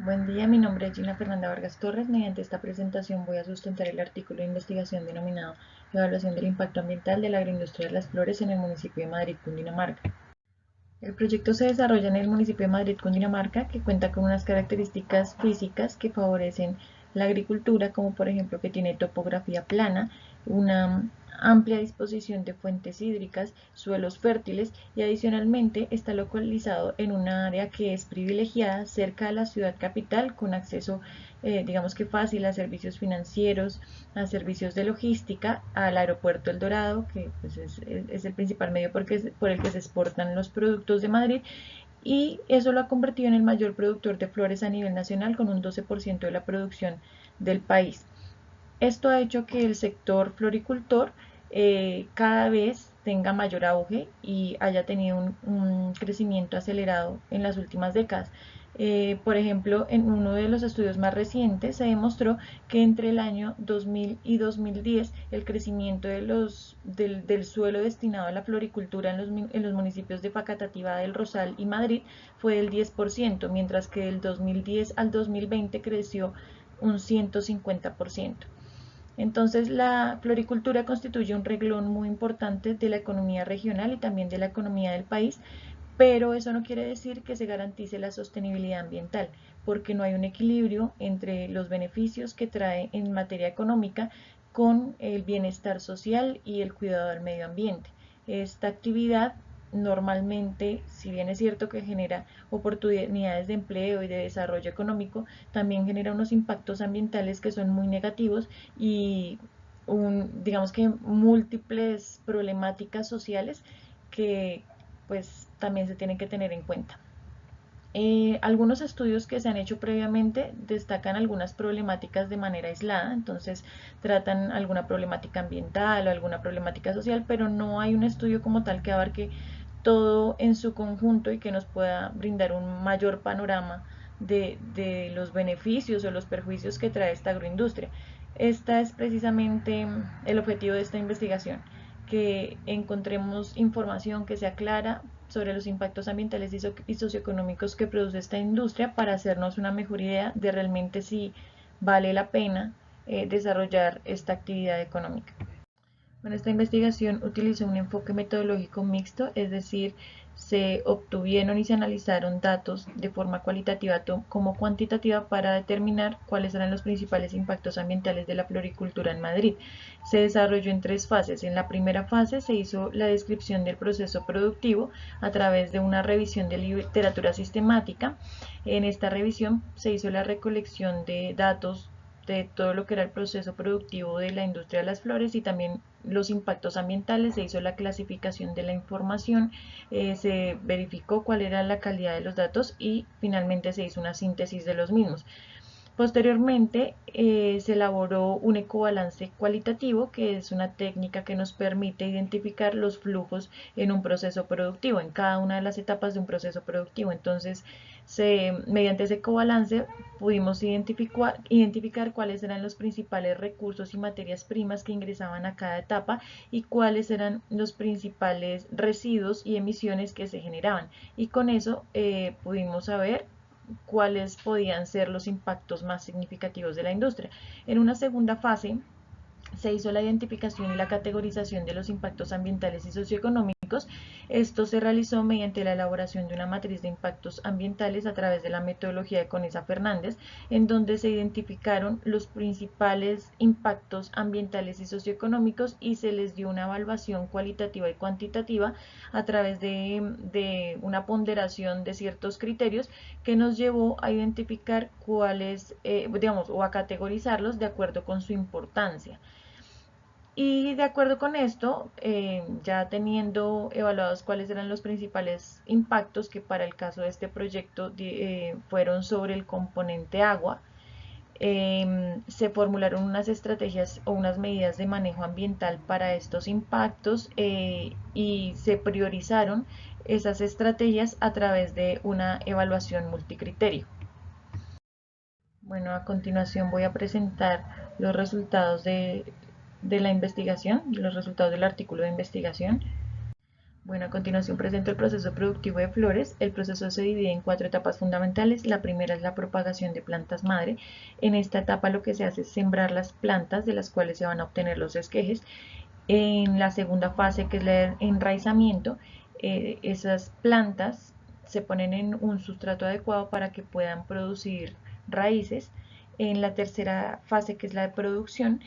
Buen día, mi nombre es Gina Fernanda Vargas Torres. Mediante esta presentación voy a sustentar el artículo de investigación denominado Evaluación del impacto ambiental de la agroindustria de las flores en el municipio de Madrid, Cundinamarca. El proyecto se desarrolla en el municipio de Madrid, Cundinamarca, que cuenta con unas características físicas que favorecen la agricultura, como por ejemplo que tiene topografía plana, una amplia disposición de fuentes hídricas, suelos fértiles y adicionalmente está localizado en un área que es privilegiada cerca de la ciudad capital con acceso digamos que fácil a servicios financieros, a servicios de logística, al aeropuerto El Dorado, que pues, es el principal medio por el que se exportan los productos de Madrid, y eso lo ha convertido en el mayor productor de flores a nivel nacional con un 12% de la producción del país. Esto ha hecho que el sector floricultor cada vez tenga mayor auge y haya tenido un crecimiento acelerado en las últimas décadas. Por ejemplo, en uno de los estudios más recientes se demostró que entre el año 2000 y 2010 el crecimiento del suelo destinado a la floricultura en los municipios de Facatativá del Rosal y Madrid fue del 10%, mientras que del 2010 al 2020 creció un 150%. Entonces, la floricultura constituye un renglón muy importante de la economía regional y también de la economía del país, pero eso no quiere decir que se garantice la sostenibilidad ambiental, porque no hay un equilibrio entre los beneficios que trae en materia económica con el bienestar social y el cuidado del medio ambiente. Esta actividad normalmente, si bien es cierto que genera oportunidades de empleo y de desarrollo económico, también genera unos impactos ambientales que son muy negativos y digamos que múltiples problemáticas sociales que pues también se tienen que tener en cuenta. Algunos estudios que se han hecho previamente destacan algunas problemáticas de manera aislada, entonces tratan alguna problemática ambiental o alguna problemática social, pero no hay un estudio como tal que abarque todo en su conjunto y que nos pueda brindar un mayor panorama de los beneficios o los perjuicios que trae esta agroindustria. Este es precisamente el objetivo de esta investigación, que encontremos información que sea clara sobre los impactos ambientales y socioeconómicos que produce esta industria para hacernos una mejor idea de realmente si vale la pena desarrollar esta actividad económica. Bueno, esta investigación utilizó un enfoque metodológico mixto, es decir, se obtuvieron y se analizaron datos de forma cualitativa como cuantitativa para determinar cuáles eran los principales impactos ambientales de la floricultura en Madrid. Se desarrolló en tres fases. En la primera fase se hizo la descripción del proceso productivo a través de una revisión de literatura sistemática. En esta revisión se hizo la recolección de datos de todo lo que era el proceso productivo de la industria de las flores y también los impactos ambientales, se hizo la clasificación de la información, se verificó cuál era la calidad de los datos y finalmente se hizo una síntesis de los mismos. Posteriormente se elaboró un ecobalance cualitativo, que es una técnica que nos permite identificar los flujos en un proceso productivo, en cada una de las etapas de un proceso productivo. Entonces, mediante ese ecobalance pudimos identificar cuáles eran los principales recursos y materias primas que ingresaban a cada etapa y cuáles eran los principales residuos y emisiones que se generaban. Y con eso pudimos saber cuáles podían ser los impactos más significativos de la industria. En una segunda fase se hizo la identificación y la categorización de los impactos ambientales y socioeconómicos. Esto se realizó mediante la elaboración de una matriz de impactos ambientales a través de la metodología de Conesa Fernández, en donde se identificaron los principales impactos ambientales y socioeconómicos y se les dio una evaluación cualitativa y cuantitativa a través de una ponderación de ciertos criterios que nos llevó a identificar cuáles, digamos, o a categorizarlos de acuerdo con su importancia. Y de acuerdo con esto, ya teniendo evaluados cuáles eran los principales impactos que para el caso de este proyecto fueron sobre el componente agua, se formularon unas estrategias o unas medidas de manejo ambiental para estos impactos y se priorizaron esas estrategias a través de una evaluación multicriterio. Bueno, a continuación voy a presentar los resultados de la investigación, los resultados del artículo de investigación. Bueno, a continuación presento el proceso productivo de flores. El proceso se divide en 4 etapas fundamentales. La primera es la propagación de plantas madre. En esta etapa lo que se hace es sembrar las plantas de las cuales se van a obtener los esquejes. En la segunda fase, que es el enraizamiento, esas plantas se ponen en un sustrato adecuado para que puedan producir raíces. En la tercera fase, que es la de producción,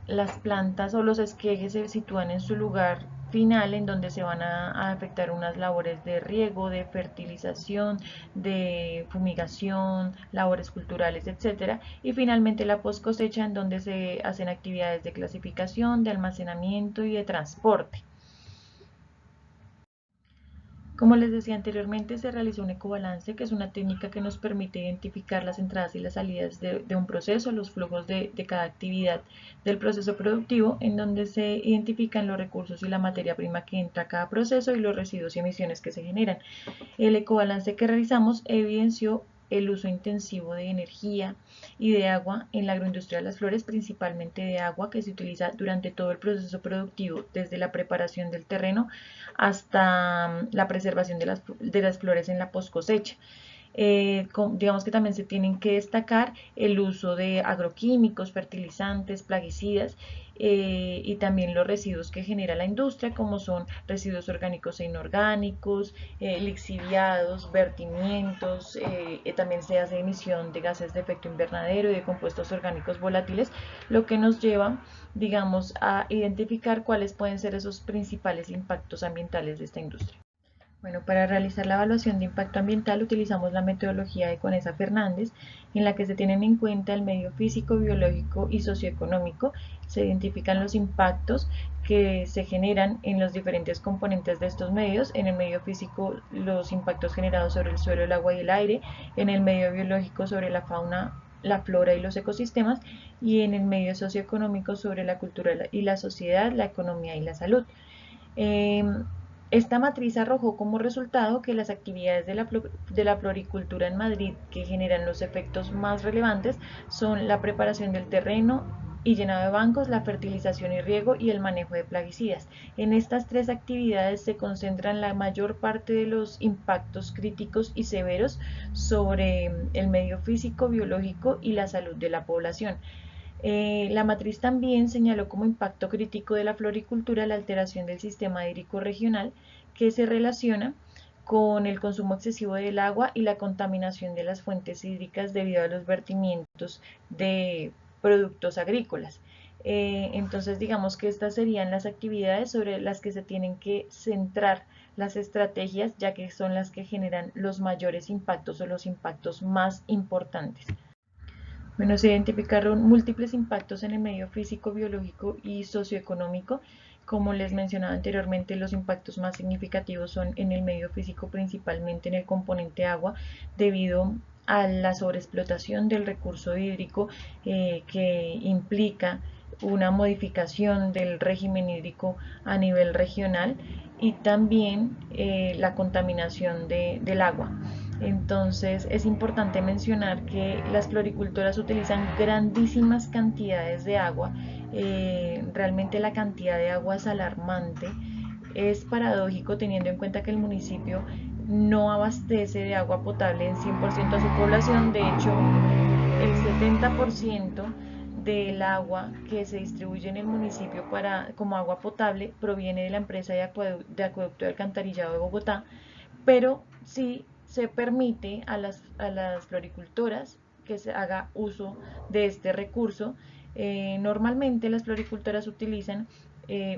las plantas o los esquejes se sitúan en su lugar final, en donde se van a efectuar unas labores de riego, de fertilización, de fumigación, labores culturales, etcétera. Y finalmente la post cosecha, en donde se hacen actividades de clasificación, de almacenamiento y de transporte. Como les decía anteriormente, se realizó un ecobalance, que es una técnica que nos permite identificar las entradas y las salidas de un proceso, los flujos de cada actividad del proceso productivo, en donde se identifican los recursos y la materia prima que entra a cada proceso y los residuos y emisiones que se generan. El ecobalance que realizamos evidenció el uso intensivo de energía y de agua en la agroindustria de las flores, principalmente de agua que se utiliza durante todo el proceso productivo, desde la preparación del terreno hasta la preservación de las flores en la post cosecha. Digamos que también se tienen que destacar el uso de agroquímicos, fertilizantes, plaguicidas, y también los residuos que genera la industria, como son residuos orgánicos e inorgánicos, lixiviados, vertimientos. También se hace emisión de gases de efecto invernadero y de compuestos orgánicos volátiles, lo que nos lleva, digamos, a identificar cuáles pueden ser esos principales impactos ambientales de esta industria. Bueno, para realizar la evaluación de impacto ambiental utilizamos la metodología de Conesa Fernández, en la que se tienen en cuenta el medio físico, biológico y socioeconómico. Se identifican los impactos que se generan en los diferentes componentes de estos medios. En el medio físico, los impactos generados sobre el suelo, el agua y el aire. En el medio biológico, sobre la fauna, la flora y los ecosistemas. Y en el medio socioeconómico, sobre la cultura y la sociedad, la economía y la salud. Eh, Esta matriz arrojó como resultado que las actividades de la floricultura en Madrid que generan los efectos más relevantes son la preparación del terreno y llenado de bancos, la fertilización y riego y el manejo de plaguicidas. En estas tres actividades se concentran la mayor parte de los impactos críticos y severos sobre el medio físico, biológico y la salud de la población. La matriz también señaló como impacto crítico de la floricultura la alteración del sistema hídrico regional, que se relaciona con el consumo excesivo del agua y la contaminación de las fuentes hídricas debido a los vertimientos de productos agrícolas. Entonces, digamos que estas serían las actividades sobre las que se tienen que centrar las estrategias, ya que son las que generan los mayores impactos o los impactos más importantes. Bueno, se identificaron múltiples impactos en el medio físico, biológico y socioeconómico. Como les mencionaba anteriormente, los impactos más significativos son en el medio físico, principalmente en el componente agua, debido a la sobreexplotación del recurso hídrico, que implica una modificación del régimen hídrico a nivel regional, y también la contaminación del agua. Entonces es importante mencionar que las floricultoras utilizan grandísimas cantidades de agua. Realmente la cantidad de agua es alarmante. Es paradójico teniendo en cuenta que el municipio no abastece de agua potable en 100% a su población. De hecho, el 70% del agua que se distribuye en el municipio como agua potable proviene de la empresa de acueducto y alcantarillado de Bogotá, pero sí se permite a las floricultoras que se haga uso de este recurso. Normalmente las floricultoras utilizan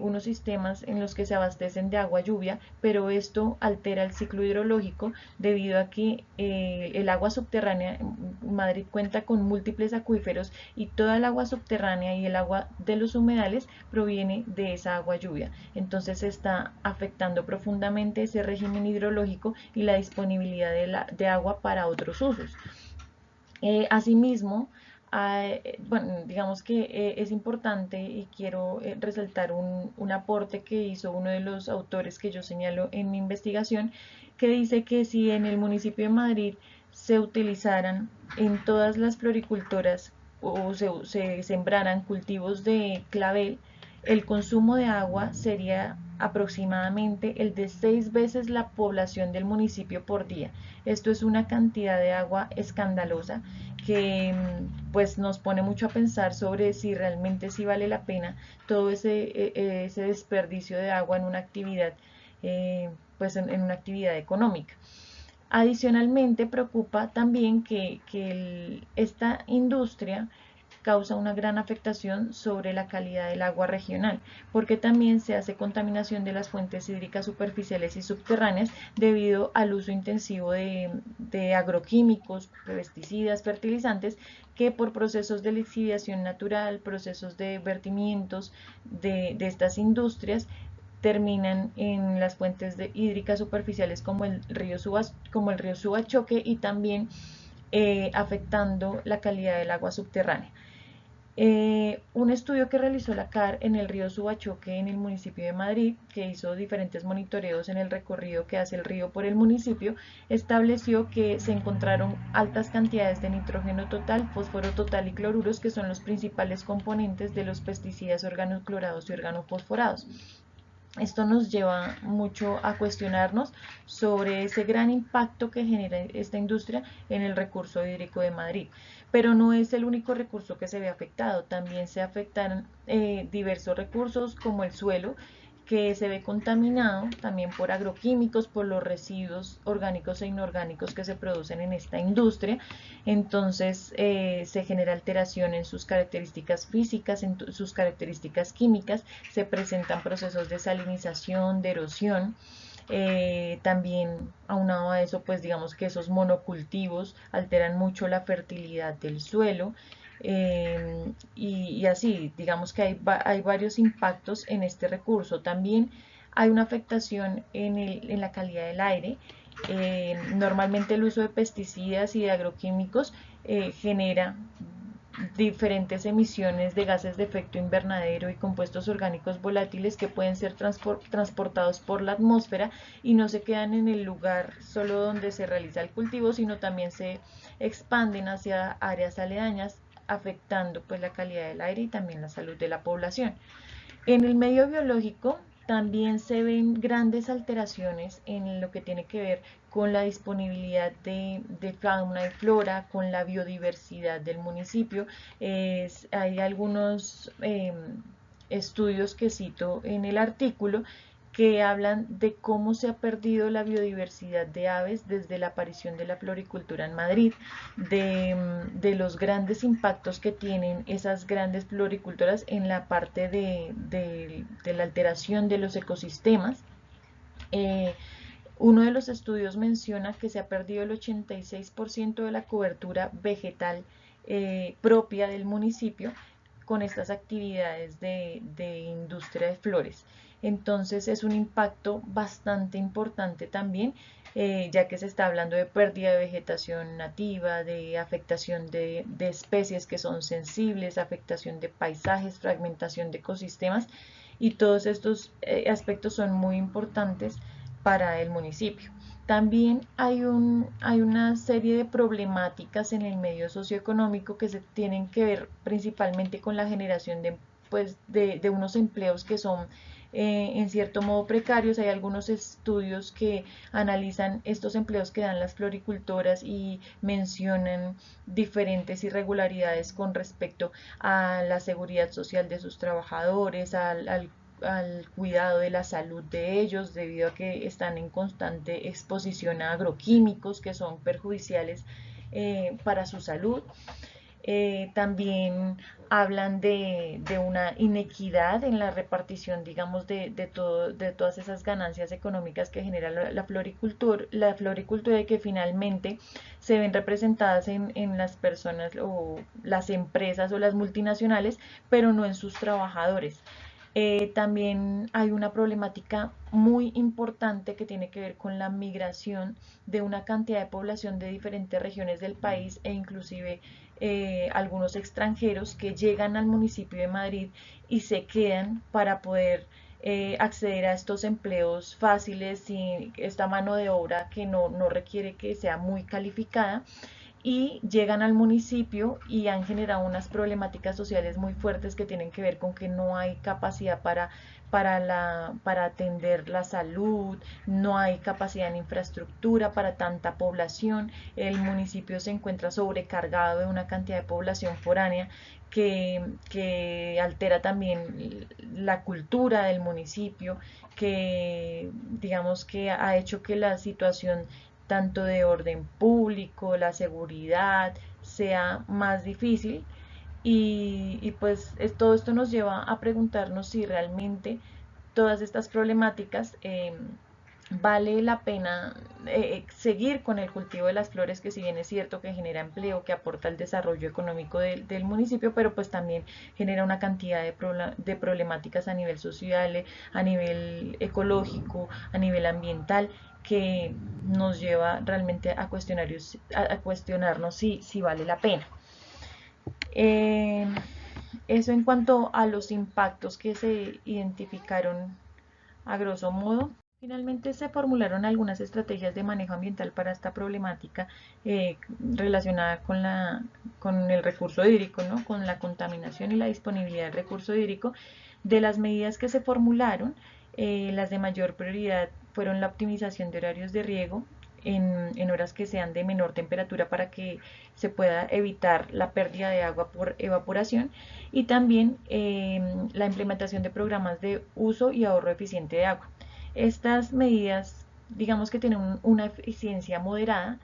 unos sistemas en los que se abastecen de agua lluvia, pero esto altera el ciclo hidrológico debido a que el agua subterránea, Madrid cuenta con múltiples acuíferos y toda el agua subterránea y el agua de los humedales proviene de esa agua lluvia. Entonces se está afectando profundamente ese régimen hidrológico y la disponibilidad de agua para otros usos. Asimismo, bueno, digamos que es importante y quiero resaltar un aporte que hizo uno de los autores que yo señalo en mi investigación, que dice que si en el municipio de Madrid se utilizaran en todas las floricultoras o se sembraran cultivos de clavel, el consumo de agua sería aproximadamente el de 6 veces la población del municipio por día. Esto es una cantidad de agua escandalosa que pues nos pone mucho a pensar sobre si realmente sí vale la pena todo ese desperdicio de agua en una actividad pues en una actividad económica. Adicionalmente, preocupa también que esta industria causa una gran afectación sobre la calidad del agua regional, porque también se hace contaminación de las fuentes hídricas superficiales y subterráneas debido al uso intensivo de agroquímicos, pesticidas, fertilizantes, que por procesos de lixiviación natural, procesos de vertimientos de estas industrias, terminan en las fuentes hídricas superficiales como el río Subachoque y también afectando la calidad del agua subterránea. Un estudio que realizó la CAR en el río Subachoque en el municipio de Madrid, que hizo diferentes monitoreos en el recorrido que hace el río por el municipio, estableció que se encontraron altas cantidades de nitrógeno total, fósforo total y cloruros, que son los principales componentes de los pesticidas organoclorados y organofosforados. Esto nos lleva mucho a cuestionarnos sobre ese gran impacto que genera esta industria en el recurso hídrico de Madrid. Pero no es el único recurso que se ve afectado, también se afectan diversos recursos como el suelo, que se ve contaminado también por agroquímicos, por los residuos orgánicos e inorgánicos que se producen en esta industria. Entonces se genera alteración en sus características físicas, en sus características químicas, se presentan procesos de salinización, de erosión. También aunado a eso, pues digamos que esos monocultivos alteran mucho la fertilidad del suelo. Y así, digamos que hay varios impactos en este recurso. También hay una afectación en la calidad del aire. Normalmente el uso de pesticidas y de agroquímicos genera diferentes emisiones de gases de efecto invernadero y compuestos orgánicos volátiles que pueden ser transportados por la atmósfera y no se quedan en el lugar solo donde se realiza el cultivo, sino también se expanden hacia áreas aledañas, afectando pues la calidad del aire y también la salud de la población. En el medio biológico también se ven grandes alteraciones en lo que tiene que ver con la disponibilidad de fauna y flora, con la biodiversidad del municipio. Hay algunos estudios que cito en el artículo que hablan de cómo se ha perdido la biodiversidad de aves desde la aparición de la floricultura en Madrid, de los grandes impactos que tienen esas grandes floricultoras en la parte de la alteración de los ecosistemas. Eh, Uno de los estudios menciona que se ha perdido el 86% de la cobertura vegetal propia del municipio con estas actividades de industria de flores. Entonces es un impacto bastante importante también, ya que se está hablando de pérdida de vegetación nativa, de afectación de especies que son sensibles, afectación de paisajes, fragmentación de ecosistemas, y todos estos aspectos son muy importantes para el municipio. También hay una serie de problemáticas en el medio socioeconómico que se tienen que ver principalmente con la generación de unos empleos que son en cierto modo precarios. Hay algunos estudios que analizan estos empleos que dan las floricultoras y mencionan diferentes irregularidades con respecto a la seguridad social de sus trabajadores, al cuidado de la salud de ellos, debido a que están en constante exposición a agroquímicos que son perjudiciales para su salud. También hablan de una inequidad en la repartición, digamos, de todas esas ganancias económicas que genera la floricultura, y que finalmente se ven representadas en las personas o las empresas o las multinacionales, pero no en sus trabajadores. También hay una problemática muy importante que tiene que ver con la migración de una cantidad de población de diferentes regiones del país, e inclusive algunos extranjeros que llegan al municipio de Madrid y se quedan para poder acceder a estos empleos fáciles y esta mano de obra que no requiere que sea muy calificada. y llegan al municipio y han generado unas problemáticas sociales muy fuertes que tienen que ver con que no hay capacidad para atender la salud, no hay capacidad en infraestructura para tanta población, el municipio se encuentra sobrecargado de una cantidad de población foránea que altera también la cultura del municipio, que digamos que ha hecho que la situación tanto de orden público, la seguridad, sea más difícil. Pues todo esto nos lleva a preguntarnos si realmente todas estas problemáticas vale la pena seguir con el cultivo de las flores, que si bien es cierto que genera empleo, que aporta el desarrollo económico del municipio, pero pues también genera una cantidad de problemáticas a nivel social, a nivel ecológico, a nivel ambiental, que nos lleva realmente a cuestionarnos si vale la pena. Eh, Eso en cuanto a los impactos que se identificaron a grosso modo. Finalmente se formularon algunas estrategias de manejo ambiental para esta problemática relacionada con el recurso hídrico, ¿no? Con la contaminación y la disponibilidad del recurso hídrico. De las medidas que se formularon, las de mayor prioridad fueron la optimización de horarios de riego en horas que sean de menor temperatura para que se pueda evitar la pérdida de agua por evaporación, y también la implementación de programas de uso y ahorro eficiente de agua. Estas medidas, digamos que tienen una eficiencia moderada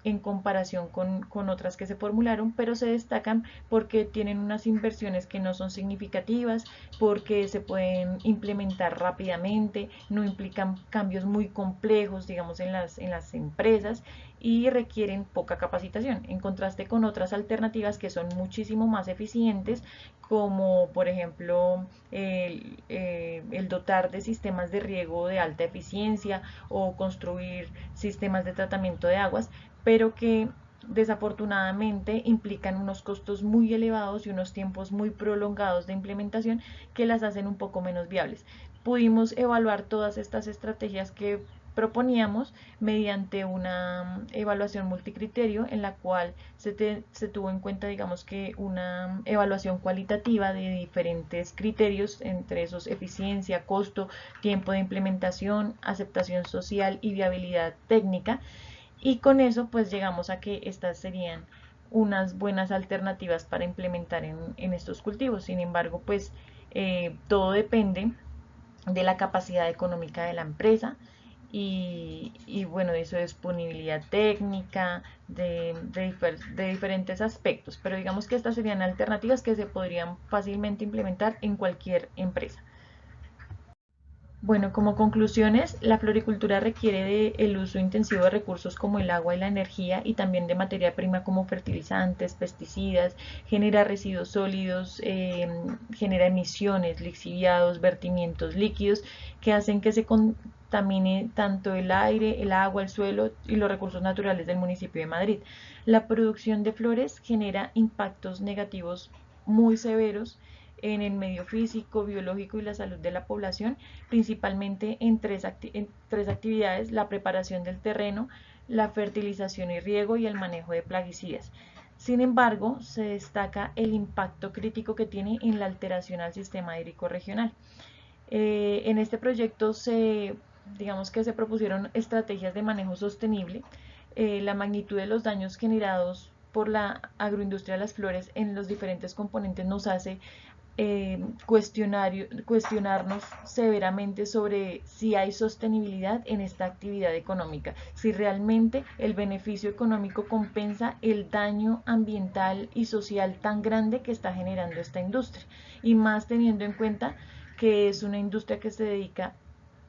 en comparación otras que se formularon, pero se destacan porque tienen unas inversiones que no son significativas, porque se pueden implementar rápidamente, no implican cambios muy complejos, digamos, en las empresas, y requieren poca capacitación, en contraste con otras alternativas que son muchísimo más eficientes, como por ejemplo el dotar de sistemas de riego de alta eficiencia o construir sistemas de tratamiento de aguas, pero que desafortunadamente implican unos costos muy elevados y unos tiempos muy prolongados de implementación que las hacen un poco menos viables. Pudimos evaluar todas estas estrategias que proponíamos mediante una evaluación multicriterio en la cual se tuvo en cuenta, digamos, que una evaluación cualitativa de diferentes criterios, entre esos eficiencia, costo, tiempo de implementación, aceptación social y viabilidad técnica, y con eso pues llegamos a que estas serían unas buenas alternativas para implementar en estos cultivos. Sin embargo, pues todo depende de la capacidad económica de la empresa bueno, de su disponibilidad técnica, de diferentes aspectos. Pero digamos que estas serían alternativas que se podrían fácilmente implementar en cualquier empresa. Bueno, como conclusiones, la floricultura requiere el uso intensivo de recursos como el agua y la energía, y también de materia prima como fertilizantes, pesticidas, genera residuos sólidos, genera emisiones, lixiviados, vertimientos líquidos que hacen que se contamine tanto el aire, el agua, el suelo y los recursos naturales del municipio de Madrid. La producción de flores genera impactos negativos muy severos en el medio físico, biológico y la salud de la población, principalmente en tres actividades: la preparación del terreno, la fertilización y riego y el manejo de plaguicidas. Sin embargo, se destaca el impacto crítico que tiene en la alteración al sistema hídrico regional. En este proyecto digamos que se propusieron estrategias de manejo sostenible. La magnitud de los daños generados por la agroindustria de las flores en los diferentes componentes nos hace cuestionarnos severamente sobre si hay sostenibilidad en esta actividad económica, si realmente el beneficio económico compensa el daño ambiental y social tan grande que está generando esta industria, y más teniendo en cuenta que es una industria que se dedica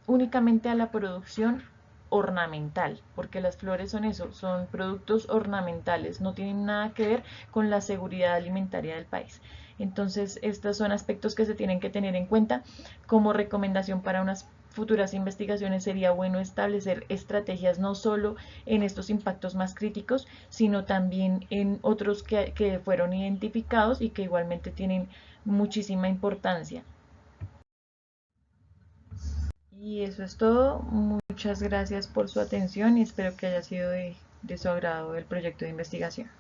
únicamente a la producción ornamental, porque las flores son eso, son productos ornamentales, no tienen nada que ver con la seguridad alimentaria del país. Entonces, estos son aspectos que se tienen que tener en cuenta. Como recomendación para unas futuras investigaciones, sería bueno establecer estrategias no solo en estos impactos más críticos, sino también en otros que fueron identificados y que igualmente tienen muchísima importancia. Y eso es todo. Muchas gracias por su atención y espero que haya sido de de su agrado el proyecto de investigación.